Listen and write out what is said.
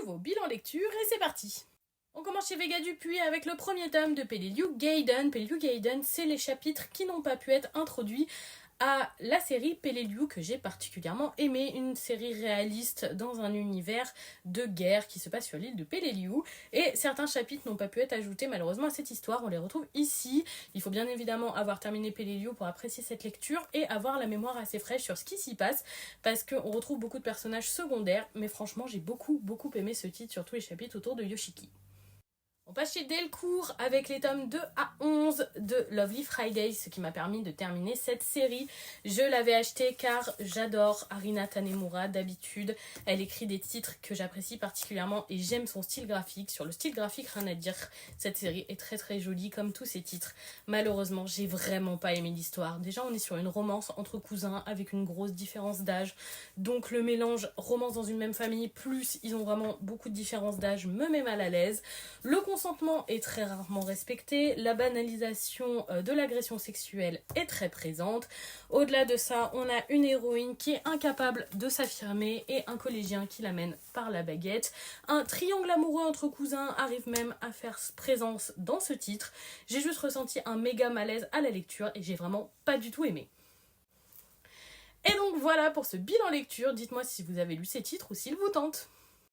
nouveau bilan lecture et c'est parti. On commence chez Vega Dupuis avec le premier tome de Peleliu Gaiden. Peleliu Gaiden, c'est les chapitres qui n'ont pas pu être introduits à la série Peleliu que j'ai particulièrement aimé, une série réaliste dans un univers de guerre qui se passe sur l'île de Peleliu, et certains chapitres n'ont pas pu être ajoutés malheureusement à cette histoire, on les retrouve ici. Il faut bien évidemment avoir terminé Peleliu pour apprécier cette lecture et avoir la mémoire assez fraîche sur ce qui s'y passe, parce qu'on retrouve beaucoup de personnages secondaires, mais franchement j'ai beaucoup aimé ce titre, surtout les chapitres autour de Yoshiki. On passe chez Delcourt avec les tomes 2 à 11 de Lovely Friday, ce qui m'a permis de terminer cette série. Je l'avais acheté car j'adore Harina Tanemura d'habitude. Elle écrit des titres que j'apprécie particulièrement et j'aime son style graphique. Sur le style graphique, rien à dire. Cette série est très jolie comme tous ses titres. Malheureusement, j'ai vraiment pas aimé l'histoire. Déjà, on est sur une romance entre cousins avec une grosse différence d'âge. Donc le mélange romance dans une même famille, plus ils ont vraiment beaucoup de différences d'âge, me met mal à l'aise. Le consentement est très rarement respecté, la banalisation de l'agression sexuelle est très présente. Au-delà de ça, on a une héroïne qui est incapable de s'affirmer et un collégien qui l'amène par la baguette. Un triangle amoureux entre cousins arrive même à faire présence dans ce titre. J'ai juste ressenti un méga malaise à la lecture et j'ai vraiment pas du tout aimé. Et donc voilà pour ce bilan lecture, dites-moi si vous avez lu ces titres ou s'ils vous tentent.